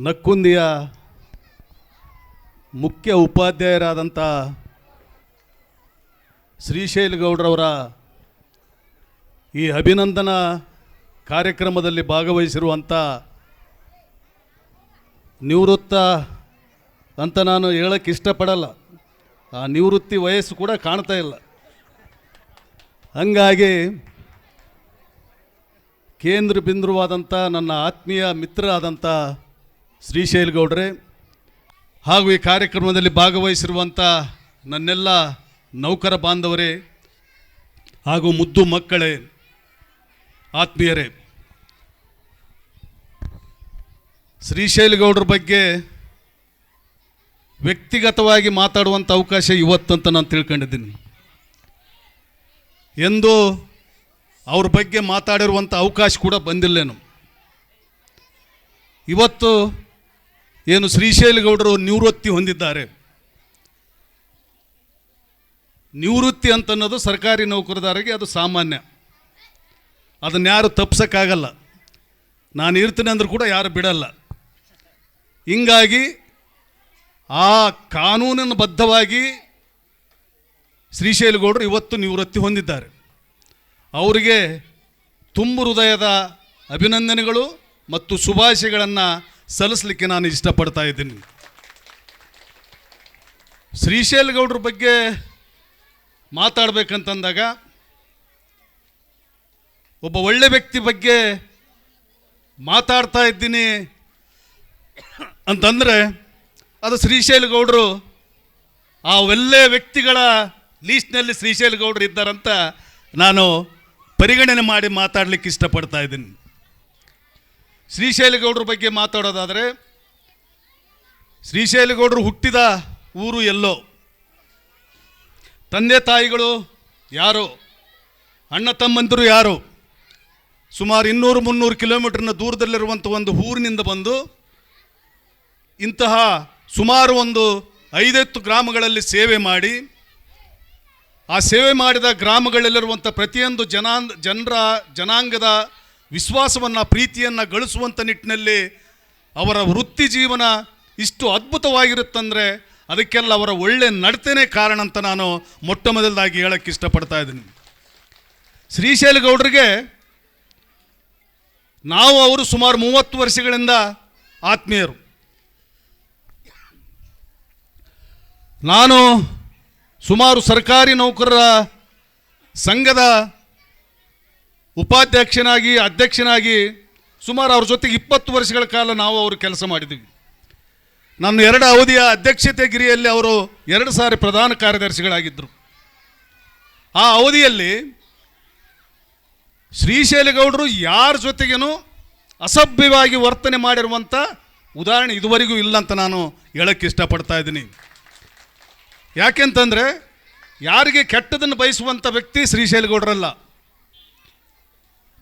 ನಕ್ಕುಂದಿಯ ಮುಖ್ಯ ಉಪಾಧ್ಯಾಯರಾದಂಥ ಶ್ರೀಶೈಲ ಗೌಡ್ರವರ ಈ ಅಭಿನಂದನಾ ಕಾರ್ಯಕ್ರಮದಲ್ಲಿ ಭಾಗವಹಿಸಿರುವಂಥ ನಿವೃತ್ತ ಅಂತ ನಾನು ಹೇಳಕ್ಕೆ ಇಷ್ಟಪಡಲ್ಲ. ಆ ನಿವೃತ್ತಿ ವಯಸ್ಸು ಕೂಡ ಕಾಣ್ತಾ ಇಲ್ಲ. ಹಾಗಾಗಿ ಕೇಂದ್ರ ಬಿಂದುವಾದಂಥ ನನ್ನ ಆತ್ಮೀಯ ಮಿತ್ರ ಆದಂಥ ಶ್ರೀಶೈಲ ಗೌಡ್ರೆ ಹಾಗೂ ಈ ಕಾರ್ಯಕ್ರಮದಲ್ಲಿ ಭಾಗವಹಿಸಿರುವಂಥ ನನ್ನೆಲ್ಲ ನೌಕರ ಬಾಂಧವರೇ ಹಾಗೂ ಮುದ್ದು ಮಕ್ಕಳೇ, ಆತ್ಮೀಯರೇ, ಶ್ರೀಶೈಲ ಗೌಡ್ರ ಬಗ್ಗೆ ವ್ಯಕ್ತಿಗತವಾಗಿ ಮಾತಾಡುವಂಥ ಅವಕಾಶ ಇವತ್ತಂತ ನಾನು ತಿಳ್ಕೊಂಡಿದ್ದೀನಿ. ಎಂದು ಅವ್ರ ಬಗ್ಗೆ ಮಾತಾಡಿರುವಂಥ ಅವಕಾಶ ಕೂಡ ಬಂದಿಲ್ಲೇನು. ಇವತ್ತು ಏನು ಶ್ರೀಶೈಲ ಗೌಡರು ನಿವೃತ್ತಿ ಹೊಂದಿದ್ದಾರೆ. ನಿವೃತ್ತಿ ಅಂತನ್ನೋದು ಸರ್ಕಾರಿ ನೌಕರದಾರರಿಗೆ ಅದು ಸಾಮಾನ್ಯ, ಅದನ್ನು ಯಾರು ತಪ್ಪಿಸೋಕ್ಕಾಗಲ್ಲ. ನಾನು ಇರ್ತೀನಿ ಅಂದರೂ ಕೂಡ ಯಾರು ಬಿಡಲ್ಲ. ಹಿಂಗಾಗಿ ಆ ಕಾನೂನಿನ ಬದ್ಧವಾಗಿ ಶ್ರೀಶೈಲ ಗೌಡರು ಇವತ್ತು ನಿವೃತ್ತಿ ಹೊಂದಿದ್ದಾರೆ. ಅವರಿಗೆ ತುಂಬು ಹೃದಯದ ಅಭಿನಂದನೆಗಳು ಮತ್ತು ಶುಭಾಶಯಗಳನ್ನು ಸಲ್ಲಿಸಲಿಕ್ಕೆ ನಾನು ಇಷ್ಟಪಡ್ತಾ ಇದ್ದೀನಿ. ಶ್ರೀಶೈಲ ಗೌಡ್ರ ಬಗ್ಗೆ ಮಾತಾಡಬೇಕಂತಂದಾಗ ಒಬ್ಬ ಒಳ್ಳೆ ವ್ಯಕ್ತಿ ಬಗ್ಗೆ ಮಾತಾಡ್ತಾ ಇದ್ದೀನಿ ಅಂತಂದರೆ ಅದು ಶ್ರೀಶೈಲ ಗೌಡರು ಆ ಒಳ್ಳೆಯ ವ್ಯಕ್ತಿಗಳ ಲೀಸ್ಟ್ನಲ್ಲಿ ಶ್ರೀಶೈಲ ಗೌಡರು ಇದ್ದಾರಂತ ನಾನು ಪರಿಗಣನೆ ಮಾಡಿ ಮಾತಾಡಲಿಕ್ಕೆ ಇಷ್ಟಪಡ್ತಾ ಇದ್ದೀನಿ. ಶ್ರೀಶೈಲ ಗೌಡ್ರ ಬಗ್ಗೆ ಮಾತಾಡೋದಾದರೆ, ಶ್ರೀಶೈಲ ಗೌಡರು ಹುಟ್ಟಿದ ಊರು ಎಲ್ಲೋ, ತಂದೆ ತಾಯಿಗಳು ಯಾರೋ, ಅಣ್ಣ ತಮ್ಮಂದಿರು ಯಾರೋ, ಸುಮಾರು 200-300 ಕಿಲೋಮೀಟರ್ನ ದೂರದಲ್ಲಿರುವಂಥ ಒಂದು ಊರಿನಿಂದ ಬಂದು ಇಂತಹ ಸುಮಾರು ಒಂದು 5 ಗ್ರಾಮಗಳಲ್ಲಿ ಸೇವೆ ಮಾಡಿ, ಆ ಸೇವೆ ಮಾಡಿದ ಗ್ರಾಮಗಳಲ್ಲಿರುವಂಥ ಪ್ರತಿಯೊಂದು ಜನಾಂಗದ ವಿಶ್ವಾಸವನ್ನು, ಪ್ರೀತಿಯನ್ನು ಗಳಿಸುವಂಥ ನಿಟ್ಟಿನಲ್ಲಿ ಅವರ ವೃತ್ತಿ ಜೀವನ ಇಷ್ಟು ಅದ್ಭುತವಾಗಿರುತ್ತಂದರೆ ಅದಕ್ಕೆಲ್ಲ ಅವರ ಒಳ್ಳೆ ನಡತೆನೇ ಕಾರಣ ಅಂತ ನಾನು ಮೊಟ್ಟ ಮೊದಲದಾಗಿ ಹೇಳಕ್ಕೆ ಇಷ್ಟಪಡ್ತಾ ಇದ್ದೀನಿ. ಶ್ರೀಶೈಲ ಗೌಡರಿಗೆ ನಾವು ಅವರು ಸುಮಾರು 30 ವರ್ಷಗಳಿಂದ ಆತ್ಮೀಯರು. ನಾನು ಸುಮಾರು ಸರ್ಕಾರಿ ನೌಕರರ ಸಂಘದ ಉಪಾಧ್ಯಕ್ಷನಾಗಿ, ಅಧ್ಯಕ್ಷನಾಗಿ ಸುಮಾರು ಅವ್ರ ಜೊತೆಗೆ 20 ವರ್ಷಗಳ ಕಾಲ ನಾವು ಅವರು ಕೆಲಸ ಮಾಡಿದ್ದೀವಿ. ನಾನು 2 ಅವಧಿಯ ಅಧ್ಯಕ್ಷತೆಗಿರಿಯಲ್ಲಿ ಅವರು 2 ಸಾರಿ ಪ್ರಧಾನ ಕಾರ್ಯದರ್ಶಿಗಳಾಗಿದ್ದರು. ಆ ಅವಧಿಯಲ್ಲಿ ಶ್ರೀಶೈಲ ಗೌಡರು ಯಾರ ಜೊತೆಗೇನು ಅಸಭ್ಯವಾಗಿ ವರ್ತನೆ ಮಾಡಿರುವಂಥ ಉದಾಹರಣೆ ಇದುವರೆಗೂ ಇಲ್ಲ ಅಂತ ನಾನು ಹೇಳಕ್ಕೆ ಇಷ್ಟಪಡ್ತಾ ಇದ್ದೀನಿ. ಯಾಕೆಂತಂದರೆ ಯಾರಿಗೆ ಕೆಟ್ಟದನ್ನು ಬಯಸುವಂಥ ವ್ಯಕ್ತಿ ಶ್ರೀಶೈಲ ಗೌಡರಲ್ಲ.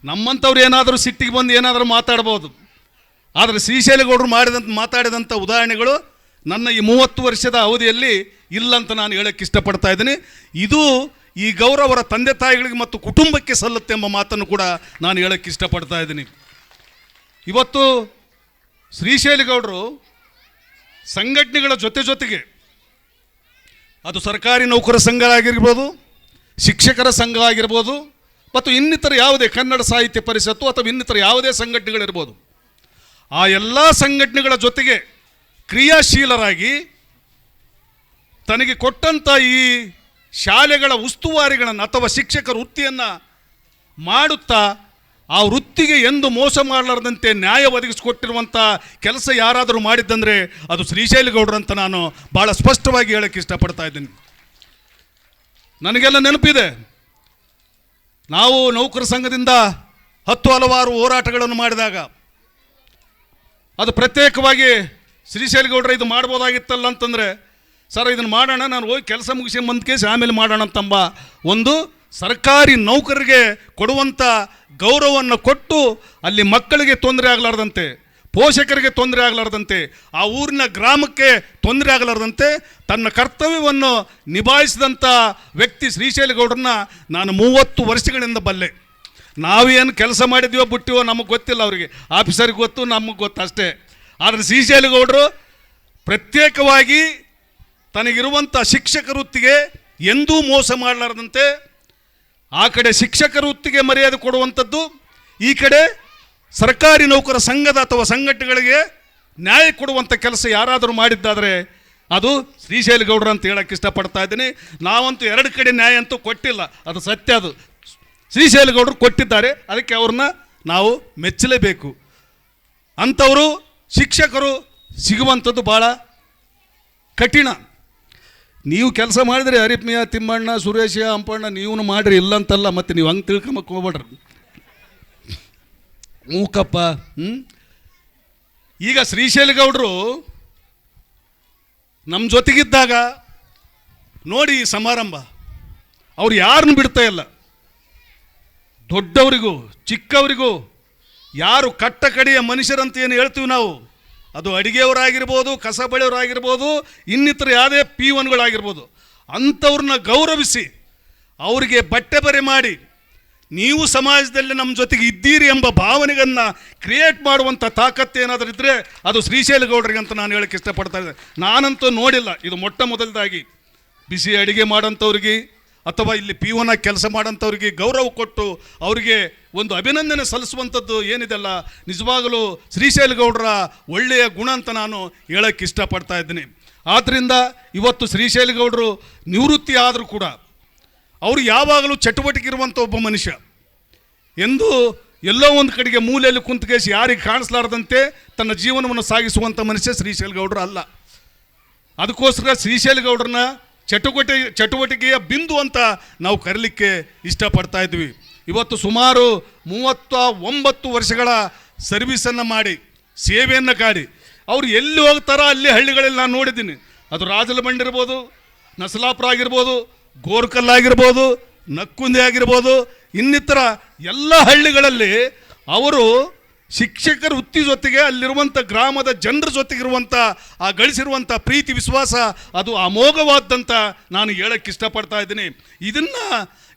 ನಮ್ಮಂಥವ್ರು ಏನಾದರೂ ಸಿಟ್ಟಿಗೆ ಬಂದು ಏನಾದರೂ ಮಾತಾಡ್ಬೋದು, ಆದರೆ ಶ್ರೀಶೈಲ ಗೌಡರು ಮಾತಾಡಿದಂಥ ಉದಾಹರಣೆಗಳು ನನ್ನ ಈ 30 ವರ್ಷದ ಅವಧಿಯಲ್ಲಿ ಇಲ್ಲಂತ ನಾನು ಹೇಳಕ್ಕೆ ಇಷ್ಟಪಡ್ತಾ ಇದ್ದೀನಿ. ಇದು ಈ ಗೌರವ ಅವರ ತಂದೆ ತಾಯಿಗಳಿಗೆ ಮತ್ತು ಕುಟುಂಬಕ್ಕೆ ಸಲ್ಲುತ್ತೆ ಎಂಬ ಮಾತನ್ನು ಕೂಡ ನಾನು ಹೇಳಕ್ಕೆ ಇಷ್ಟಪಡ್ತಾ ಇದ್ದೀನಿ. ಇವತ್ತು ಶ್ರೀಶೈಲ ಗೌಡರು ಸಂಘಟನೆಗಳ ಜೊತೆಗೆ ಅದು ಸರ್ಕಾರಿ ನೌಕರ ಸಂಘ ಆಗಿರ್ಬೋದು, ಶಿಕ್ಷಕರ ಸಂಘ ಆಗಿರ್ಬೋದು, ಮತ್ತು ಇನ್ನಿತರ ಯಾವುದೇ ಕನ್ನಡ ಸಾಹಿತ್ಯ ಪರಿಷತ್ತು ಅಥವಾ ಇನ್ನಿತರ ಯಾವುದೇ ಸಂಘಟನೆಗಳಿರ್ಬೋದು, ಆ ಎಲ್ಲ ಸಂಘಟನೆಗಳ ಜೊತೆಗೆ ಕ್ರಿಯಾಶೀಲರಾಗಿ ತನಗೆ ಕೊಟ್ಟಂಥ ಈ ಶಾಲೆಗಳ ಉಸ್ತುವಾರಿಗಳನ್ನು ಅಥವಾ ಶಿಕ್ಷಕರ ವೃತ್ತಿಯನ್ನು ಮಾಡುತ್ತಾ ಆ ವೃತ್ತಿಗೆ ಎಂದು ಮೋಸ ಮಾಡಲಾರದಂತೆ ನ್ಯಾಯ ಒದಗಿಸಿಕೊಟ್ಟಿರುವಂಥ ಕೆಲಸ ಯಾರಾದರೂ ಮಾಡಿದ್ದಂದರೆ ಅದು ಶ್ರೀಶೈಲ ಗೌಡರು ಅಂತ ನಾನು ಭಾಳ ಸ್ಪಷ್ಟವಾಗಿ ಹೇಳೋಕ್ಕೆ ಇಷ್ಟಪಡ್ತಾ ಇದ್ದೀನಿ. ನನಗೆಲ್ಲ ನೆನಪಿದೆ, ನಾವು ನೌಕರ ಸಂಘದಿಂದ ಹಲವಾರು ಹೋರಾಟಗಳನ್ನು ಮಾಡಿದಾಗ ಅದು ಪ್ರತ್ಯೇಕವಾಗಿ ಶ್ರೀಶೈಲ ಗೌಡ್ರೆ ಇದು ಮಾಡ್ಬೋದಾಗಿತ್ತಲ್ಲ ಅಂತಂದರೆ, ಸರ್ ಇದನ್ನು ಮಾಡೋಣ, ನಾನು ಹೋಗಿ ಕೆಲಸ ಮುಗಿಸಿ ಕೇಸಿ ಆಮೇಲೆ ಮಾಡೋಣ ಅಂತಂಬ ಒಂದು ಸರ್ಕಾರಿ ನೌಕರರಿಗೆ ಕೊಡುವಂಥ ಗೌರವವನ್ನು ಕೊಟ್ಟು ಅಲ್ಲಿ ಮಕ್ಕಳಿಗೆ ತೊಂದರೆ ಆಗಲಾರ್ದಂತೆ, ಪೋಷಕರಿಗೆ ತೊಂದರೆ ಆಗಲಾರ್ದಂತೆ, ಆ ಊರಿನ ಗ್ರಾಮಕ್ಕೆ ತೊಂದರೆ ಆಗಲಾರ್ದಂತೆ ತನ್ನ ಕರ್ತವ್ಯವನ್ನು ನಿಭಾಯಿಸಿದಂಥ ವ್ಯಕ್ತಿ ಶ್ರೀಶೈಲ ಗೌಡ್ರನ್ನ ನಾನು 30 ವರ್ಷಗಳಿಂದ ಬಲ್ಲೆ. ನಾವೇನು ಕೆಲಸ ಮಾಡಿದ್ವೋ ಬಿಟ್ಟಿವೋ ನಮಗೆ ಗೊತ್ತಿಲ್ಲ, ಅವರಿಗೆ ಆಫೀಸರಿಗೆ ಗೊತ್ತು, ನಮಗೆ ಗೊತ್ತು ಅಷ್ಟೇ. ಆದರೆ ಶ್ರೀಶೈಲಗೌಡರು ಪ್ರತ್ಯೇಕವಾಗಿ ತನಗಿರುವಂಥ ಶಿಕ್ಷಕ ವೃತ್ತಿಗೆ ಎಂದೂ ಮೋಸ ಮಾಡಲಾರದಂತೆ ಆ ಕಡೆ ಶಿಕ್ಷಕ ವೃತ್ತಿಗೆ ಮರ್ಯಾದೆ ಕೊಡುವಂಥದ್ದು, ಈ ಕಡೆ ಸರ್ಕಾರಿ ನೌಕರ ಸಂಘದ ಅಥವಾ ಸಂಘಟನೆಗಳಿಗೆ ನ್ಯಾಯ ಕೊಡುವಂಥ ಕೆಲಸ ಯಾರಾದರೂ ಮಾಡಿದ್ದಾದರೆ ಅದು ಶ್ರೀಶೈಲಗೌಡರು ಅಂತ ಹೇಳಕ್ಕೆ ಇಷ್ಟಪಡ್ತಾ ಇದ್ದೀನಿ. ನಾವಂತೂ ಎರಡು ಕಡೆ ನ್ಯಾಯ ಅಂತೂ ಕೊಟ್ಟಿಲ್ಲ, ಅದು ಸತ್ಯ. ಅದು ಶ್ರೀಶೈಲಗೌಡರು ಕೊಟ್ಟಿದ್ದಾರೆ, ಅದಕ್ಕೆ ಅವ್ರನ್ನ ನಾವು ಮೆಚ್ಚಲೇಬೇಕು. ಅಂಥವರು ಶಿಕ್ಷಕರು ಸಿಗುವಂಥದ್ದು ಭಾಳ ಕಠಿಣ. ನೀವು ಕೆಲಸ ಮಾಡಿದ್ರಿ, ಹರಿಪ್ಮಿಯ, ತಿಮ್ಮಣ್ಣ, ಸುರೇಶ, ಹಂಪಣ್ಣ, ನೀವು ಮಾಡಿರಿ, ಇಲ್ಲಂತಲ್ಲ. ಮತ್ತು ನೀವು ಹಂಗೆ ತಿಳ್ಕೊಂಬಕ್ಕೆ ಹೋಗ್ಬೇಡ್ರಿ, ಮೂಕಪ್ಪ. ಈಗ ಶ್ರೀಶೈಲಗೌಡರು ನಮ್ಮ ಜೊತೆಗಿದ್ದಾಗ ನೋಡಿ ಈ ಸಮಾರಂಭ, ಅವ್ರು ಯಾರನ್ನು ಬಿಡ್ತಾ ಇಲ್ಲ. ದೊಡ್ಡವರಿಗೂ ಚಿಕ್ಕವರಿಗೂ, ಯಾರು ಕಟ್ಟ ಕಡೆಯ ಮನುಷ್ಯರಂತ ಏನು ಹೇಳ್ತೀವಿ ನಾವು, ಅದು ಅಡಿಗೆಯವರಾಗಿರ್ಬೋದು, ಕಸ ಬಳಿಯವರಾಗಿರ್ಬೋದು, ಇನ್ನಿತರ ಯಾವುದೇ P1ಗಳಾಗಿರ್ಬೋದು, ಅಂಥವ್ರನ್ನ ಗೌರವಿಸಿ ಅವರಿಗೆ ಬಟ್ಟೆ ಬರೆ ಮಾಡಿ ನೀವು ಸಮಾಜದಲ್ಲಿ ನಮ್ಮ ಜೊತೆಗೆ ಇದ್ದೀರಿ ಎಂಬ ಭಾವನೆಗಳನ್ನು ಕ್ರಿಯೇಟ್ ಮಾಡುವಂಥ ತಾಕತ್ತು ಏನಾದರೂ ಇದ್ದರೆ ಅದು ಶ್ರೀಶೈಲಗೌಡರಿಗೆ ಅಂತ ನಾನು ಹೇಳಕ್ಕೆ ಇಷ್ಟಪಡ್ತಾ ಇದ್ದೆ. ನಾನಂತೂ ನೋಡಿಲ್ಲ, ಇದು ಮೊಟ್ಟ ಮೊದಲದಾಗಿ ಬಿಸಿ ಅಡಿಗೆ ಮಾಡೋಂಥವ್ರಿಗೆ ಅಥವಾ ಇಲ್ಲಿ P1 ಕೆಲಸ ಮಾಡೋಂಥವ್ರಿಗೆ ಗೌರವ ಕೊಟ್ಟು ಅವರಿಗೆ ಒಂದು ಅಭಿನಂದನೆ ಸಲ್ಲಿಸುವಂಥದ್ದು ಏನಿದೆಲ್ಲ ನಿಜವಾಗಲೂ ಶ್ರೀಶೈಲಗೌಡರ ಒಳ್ಳೆಯ ಗುಣ ಅಂತ ನಾನು ಹೇಳಕ್ಕೆ ಇಷ್ಟಪಡ್ತಾ ಇದ್ದೀನಿ. ಆದ್ದರಿಂದ ಇವತ್ತು ಶ್ರೀಶೈಲಗೌಡರು ನಿವೃತ್ತಿ ಆದರೂ ಕೂಡ ಅವರು ಯಾವಾಗಲೂ ಚಟುವಟಿಕೆ ಇರುವಂಥ ಒಬ್ಬ ಮನುಷ್ಯ. ಎಂದು ಎಲ್ಲೋ ಒಂದು ಕಡೆಗೆ ಮೂಲೆಯಲ್ಲಿ ಕುಂತ್ಕೇಸಿ ಯಾರಿಗೆ ಕಾಣಿಸ್ಲಾರ್ದಂತೆ ತನ್ನ ಜೀವನವನ್ನು ಸಾಗಿಸುವಂಥ ಮನುಷ್ಯ ಶ್ರೀಶೈಲಗೌಡರು ಅಲ್ಲ. ಅದಕ್ಕೋಸ್ಕರ ಶ್ರೀಶೈಲಗೌಡರನ್ನ ಚಟುವಟಿಕೆಯ ಬಿಂದು ಅಂತ ನಾವು ಕರೀಲಿಕ್ಕೆ ಇಷ್ಟಪಡ್ತಾ ಇದ್ವಿ. ಇವತ್ತು ಸುಮಾರು 39 ವರ್ಷಗಳ ಸರ್ವಿಸನ್ನು ಮಾಡಿ, ಸೇವೆಯನ್ನು ಕಾಡಿ ಅವರು ಎಲ್ಲಿ ಹೋಗ್ತಾರೋ ಅಲ್ಲಿ ಹಳ್ಳಿಗಳಲ್ಲಿ ನಾನು ನೋಡಿದ್ದೀನಿ. ಅದು ರಾಜಲಮಂಡಿ ಇರ್ಬೋದು, ನಸಲಾಪುರ ಆಗಿರ್ಬೋದು, ಗೋರ್ಕಲ್ ಆಗಿರ್ಬೋದು, ನಕ್ಕುಂದಿ ಆಗಿರ್ಬೋದು, ಇನ್ನಿತರ ಎಲ್ಲ ಹಳ್ಳಿಗಳಲ್ಲಿ ಅವರು ಶಿಕ್ಷಕರ ವೃತ್ತಿ ಜೊತೆಗೆ ಅಲ್ಲಿರುವಂಥ ಗ್ರಾಮದ ಜನರ ಜೊತೆಗಿರುವಂಥ ಆ ಗಳಿಸಿರುವಂಥ ಪ್ರೀತಿ ವಿಶ್ವಾಸ ಅದು ಅಮೋಘವಾದಂಥ ನಾನು ಹೇಳಕ್ಕೆ ಇಷ್ಟಪಡ್ತಾ ಇದ್ದೀನಿ. ಇದನ್ನು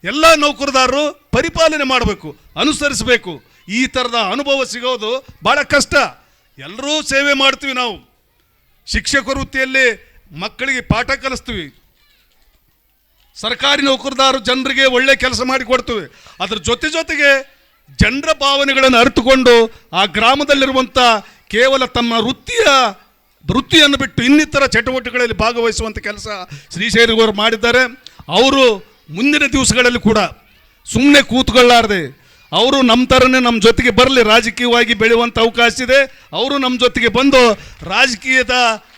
ಎಲ್ಲ ನೌಕರದಾರರು ಪರಿಪಾಲನೆ ಮಾಡಬೇಕು, ಅನುಸರಿಸಬೇಕು. ಈ ಥರದ ಅನುಭವ ಸಿಗೋದು ಭಾಳ ಕಷ್ಟ. ಎಲ್ಲರೂ ಸೇವೆ ಮಾಡ್ತೀವಿ ನಾವು, ಶಿಕ್ಷಕ ವೃತ್ತಿಯಲ್ಲಿ ಮಕ್ಕಳಿಗೆ ಪಾಠ ಕಲಿಸ್ತೀವಿ, ಸರ್ಕಾರಿ ನೌಕರದಾರರು ಜನರಿಗೆ ಒಳ್ಳೆ ಕೆಲಸ ಮಾಡಿ ಕೊಡ್ತೀವಿ. ಅದ್ರ ಜೊತೆಗೆ ಜನರ ಭಾವನೆಗಳನ್ನು ಅರಿತುಕೊಂಡು ಆ ಗ್ರಾಮದಲ್ಲಿರುವಂಥ ಕೇವಲ ತಮ್ಮ ವೃತ್ತಿಯನ್ನು ಬಿಟ್ಟು ಇನ್ನಿತರ ಚಟುವಟಿಕೆಗಳಲ್ಲಿ ಭಾಗವಹಿಸುವಂಥ ಕೆಲಸ ಶ್ರೀಶೈಲಗೌಡರು ಮಾಡಿದ್ದಾರೆ. ಅವರು ಮುಂದಿನ ದಿವಸಗಳಲ್ಲಿ ಕೂಡ ಸುಮ್ಮನೆ ಕೂತ್ಕೊಳ್ಳಾರ್ದೆ ಅವರು ನಮ್ಮ ಥರನೇ ನಮ್ಮ ಜೊತೆಗೆ ಬರಲಿ, ರಾಜಕೀಯವಾಗಿ ಬೆಳೆಯುವಂಥ ಅವಕಾಶ ಇದೆ. ಅವರು ನಮ್ಮ ಜೊತೆಗೆ ಬಂದು ರಾಜಕೀಯದ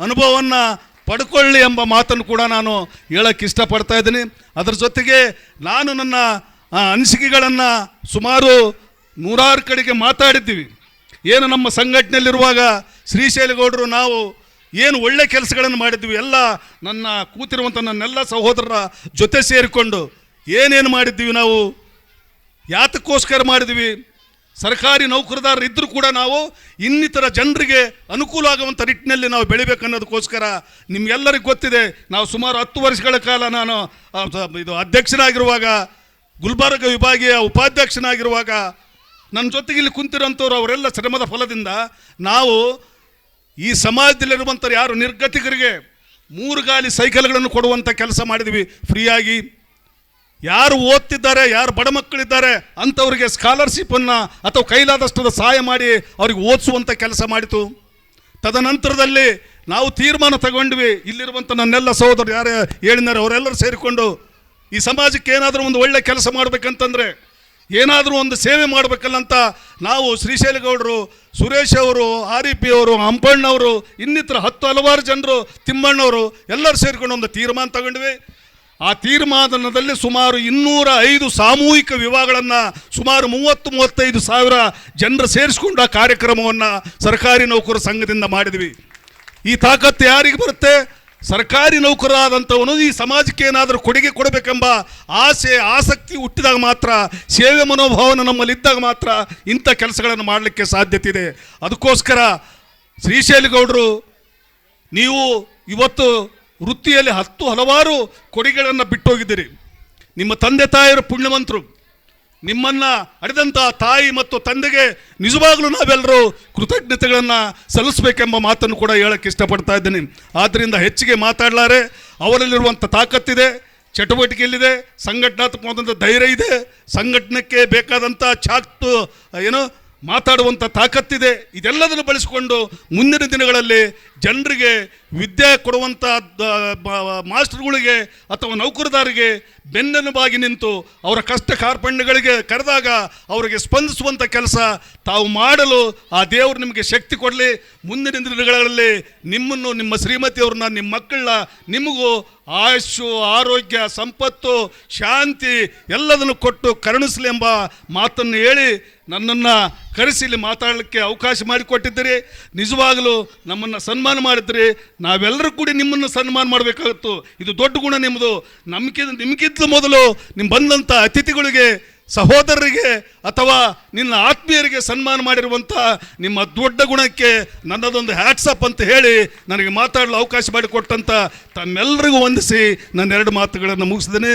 ಅನುಭವವನ್ನು ಪಡ್ಕೊಳ್ಳಿ ಎಂಬ ಮಾತನ್ನು ಕೂಡ ನಾನು ಹೇಳಕ್ಕೆ ಇಷ್ಟಪಡ್ತಾ ಇದ್ದೀನಿ. ಅದರ ಜೊತೆಗೆ ನಾನು ನನ್ನ ಅನಿಸಿಕೆಗಳನ್ನು ಸುಮಾರು 100 ಕಡೆಗೆ ಮಾತಾಡಿದ್ದೀವಿ. ಏನು ನಮ್ಮ ಸಂಘಟನೆಯಲ್ಲಿರುವಾಗ ಶ್ರೀಶೈಲಗೌಡರು ನಾವು ಏನು ಒಳ್ಳೆ ಕೆಲಸಗಳನ್ನು ಮಾಡಿದ್ವಿ, ಎಲ್ಲ ನನ್ನ ಕೂತಿರುವಂಥ ನನ್ನೆಲ್ಲ ಸಹೋದರರ ಜೊತೆ ಸೇರಿಕೊಂಡು ಏನೇನು ಮಾಡಿದ್ದೀವಿ, ನಾವು ಯಾತಕ್ಕೋಸ್ಕರ ಮಾಡಿದ್ವಿ, ಸರ್ಕಾರಿ ನೌಕರದಾರರು ಇದ್ದರೂ ಕೂಡ ನಾವು ಇನ್ನಿತರ ಜನರಿಗೆ ಅನುಕೂಲ ಆಗುವಂಥ ನಿಟ್ಟಿನಲ್ಲಿ ನಾವು ಬೆಳಿಬೇಕನ್ನೋದಕ್ಕೋಸ್ಕರ ನಿಮಗೆಲ್ಲರಿಗೂ ಗೊತ್ತಿದೆ. ನಾವು ಸುಮಾರು 10 ವರ್ಷಗಳ ಕಾಲ ನಾನು ಅಧ್ಯಕ್ಷನಾಗಿರುವಾಗ, ಗುಲ್ಬರ್ಗ ವಿಭಾಗೀಯ ಉಪಾಧ್ಯಕ್ಷನಾಗಿರುವಾಗ ನನ್ನ ಜೊತೆಗೆ ಇಲ್ಲಿ ಕುಂತಿರೋಂಥವ್ರು ಅವರೆಲ್ಲ ಶ್ರಮದ ಫಲದಿಂದ ನಾವು ಈ ಸಮಾಜದಲ್ಲಿರುವಂಥ ಯಾರು ನಿರ್ಗತಿಕರಿಗೆ 3 ಗಾಲಿ ಸೈಕಲ್ಗಳನ್ನು ಕೊಡುವಂಥ ಕೆಲಸ ಮಾಡಿದ್ವಿ ಫ್ರೀಯಾಗಿ. ಯಾರು ಓದ್ತಿದ್ದಾರೆ, ಯಾರು ಬಡ ಮಕ್ಕಳಿದ್ದಾರೆ ಅಂಥವ್ರಿಗೆ ಸ್ಕಾಲರ್ಶಿಪ್ಪನ್ನು ಅಥವಾ ಕೈಲಾದಷ್ಟು ಸಹಾಯ ಮಾಡಿ ಅವ್ರಿಗೆ ಓದಿಸುವಂಥ ಕೆಲಸ ಮಾಡಿತು. ತದನಂತರದಲ್ಲಿ ನಾವು ತೀರ್ಮಾನ ತಗೊಂಡ್ವಿ, ಇಲ್ಲಿರುವಂಥ ನನ್ನೆಲ್ಲ ಸಹೋದರರು ಯಾರು ಹೇಳಿದ್ದಾರೆ ಅವರೆಲ್ಲರೂ ಸೇರಿಕೊಂಡು ಈ ಸಮಾಜಕ್ಕೆ ಏನಾದರೂ ಒಂದು ಒಳ್ಳೆ ಕೆಲಸ ಮಾಡಬೇಕಂತಂದರೆ, ಏನಾದರೂ ಒಂದು ಸೇವೆ ಮಾಡಬೇಕಲ್ಲ ಅಂತ ನಾವು ಶ್ರೀಶೈಲಗೌಡರು, ಸುರೇಶ್ ಅವರು, RP ಅವರು, ಹಂಪಣ್ಣವರು, ಇನ್ನಿತರ ಹಲವಾರು ಜನರು, ತಿಮ್ಮಣ್ಣವರು ಎಲ್ಲರೂ ಸೇರಿಕೊಂಡು ಒಂದು ತೀರ್ಮಾನ ತಗೊಂಡ್ವಿ. ಆ ತೀರ್ಮಾನದಲ್ಲಿ ಸುಮಾರು 205 ಸಾಮೂಹಿಕ ವಿವಾಹಗಳನ್ನು ಸುಮಾರು 30-35 ಸಾವಿರ ಜನರು ಸೇರಿಸ್ಕೊಂಡು ಆ ಕಾರ್ಯಕ್ರಮವನ್ನು ಸರ್ಕಾರಿ ನೌಕರರ ಸಂಘದಿಂದ ಮಾಡಿದ್ವಿ. ಈ ತಾಕತ್ತು ಯಾರಿಗೆ ಬರುತ್ತೆ? ಸರ್ಕಾರಿ ನೌಕರರಾದಂಥವನು ಈ ಸಮಾಜಕ್ಕೆ ಏನಾದರೂ ಕೊಡುಗೆ ಕೊಡಬೇಕೆಂಬ ಆಸೆ ಆಸಕ್ತಿ ಹುಟ್ಟಿದಾಗ ಮಾತ್ರ, ಸೇವೆ ಮನೋಭಾವನ ನಮ್ಮಲ್ಲಿದ್ದಾಗ ಮಾತ್ರ ಇಂಥ ಕೆಲಸಗಳನ್ನು ಮಾಡಲಿಕ್ಕೆ ಸಾಧ್ಯತೆ ಇದೆ. ಅದಕ್ಕೋಸ್ಕರ ಶ್ರೀಶೈಲಗೌಡರು ನೀವು ಇವತ್ತು ವೃತ್ತಿಯಲ್ಲಿ ಹಲವಾರು ಕೊಡುಗೆಗಳನ್ನು ಬಿಟ್ಟೋಗಿದ್ದೀರಿ. ನಿಮ್ಮ ತಂದೆ ತಾಯಿಯರು ಪುಣ್ಯವಂತರು, ನಿಮ್ಮನ್ನು ಹಡೆದಂಥ ತಾಯಿ ಮತ್ತು ತಂದೆಗೆ ನಿಜವಾಗ್ಲೂ ನಾವೆಲ್ಲರೂ ಕೃತಜ್ಞತೆಗಳನ್ನು ಸಲ್ಲಿಸಬೇಕೆಂಬ ಮಾತನ್ನು ಕೂಡ ಹೇಳಕ್ಕೆ ಇಷ್ಟಪಡ್ತಾ ಇದ್ದೀನಿ. ಆದ್ದರಿಂದ ಹೆಚ್ಚಿಗೆ ಮಾತಾಡಲಾರೆ. ಅವರಲ್ಲಿರುವಂಥ ತಾಕತ್ತಿದೆ, ಚಟುವಟಿಕೆಯಲ್ಲಿದೆ, ಸಂಘಟನಾತ್ಮಕವಾದಂಥ ಧೈರ್ಯ ಇದೆ, ಸಂಘಟನೆಗೆ ಬೇಕಾದಂಥ ಮಾತಾಡುವಂಥ ತಾಕತ್ತಿದೆ. ಇದೆಲ್ಲದನ್ನು ಬಳಸಿಕೊಂಡು ಮುಂದಿನ ದಿನಗಳಲ್ಲಿ ಜನರಿಗೆ ವಿದ್ಯೆ ಕೊಡುವಂಥ ಮಾಸ್ಟರ್ಗಳಿಗೆ ಅಥವಾ ನೌಕರದಾರಿಗೆ ಬೆನ್ನೆಲುಬಾಗಿ ನಿಂತು ಅವರ ಕಷ್ಟ ಕಾರ್ಪಣ್ಯಗಳಿಗೆ ಕರೆದಾಗ ಅವರಿಗೆ ಸ್ಪಂದಿಸುವಂಥ ಕೆಲಸ ತಾವು ಮಾಡಲು ಆ ದೇವರು ನಿಮಗೆ ಶಕ್ತಿ ಕೊಡಲಿ. ಮುಂದಿನ ದಿನಗಳಲ್ಲಿ ನಿಮ್ಮನ್ನು, ನಿಮ್ಮ ಶ್ರೀಮತಿಯವ್ರನ್ನ, ನಿಮ್ಮ ಮಕ್ಕಳನ್ನ, ನಿಮಗೂ ಆಯುಷ್ಯು, ಆರೋಗ್ಯ, ಸಂಪತ್ತು, ಶಾಂತಿ ಎಲ್ಲದನ್ನು ಕೊಟ್ಟು ಕರುಣಿಸಲಿ ಎಂಬ ಮಾತನ್ನು ಹೇಳಿ ನನ್ನನ್ನು ಕರೆಸಿ ಇಲ್ಲಿ ಮಾತಾಡಲಿಕ್ಕೆ ಅವಕಾಶ ಮಾಡಿಕೊಟ್ಟಿದ್ದೀರಿ. ನಿಜವಾಗಲೂ ನಮ್ಮನ್ನು ಸನ್ಮಾನ ಮಾಡಿದ್ರಿ. ನಾವೆಲ್ಲರೂ ಕೂಡ ನಿಮ್ಮನ್ನು ಸನ್ಮಾನ ಮಾಡಬೇಕಾಗಿತ್ತು. ಇದು ದೊಡ್ಡ ಗುಣ ನಿಮ್ಮದು. ನಿಮಗಿಂತ ಮೊದಲು ನಿಮ್ಮ ಬಂದಂಥ ಅತಿಥಿಗಳಿಗೆ, ಸಹೋದರರಿಗೆ ಅಥವಾ ನಿನ್ನ ಆತ್ಮೀಯರಿಗೆ ಸನ್ಮಾನ ಮಾಡಿರುವಂಥ ನಿಮ್ಮ ದೊಡ್ಡ ಗುಣಕ್ಕೆ ನನ್ನದೊಂದು ಹ್ಯಾಟ್ಸಪ್ ಅಂತ ಹೇಳಿ ನನಗೆ ಮಾತಾಡಲು ಅವಕಾಶ ಮಾಡಿಕೊಟ್ಟಂಥ ತಮ್ಮೆಲ್ಲರಿಗೂ ವಂದಿಸಿ ನನ್ನ ಎರಡು ಮಾತುಗಳನ್ನು ಮುಗಿಸಿದ್ದೇನೆ.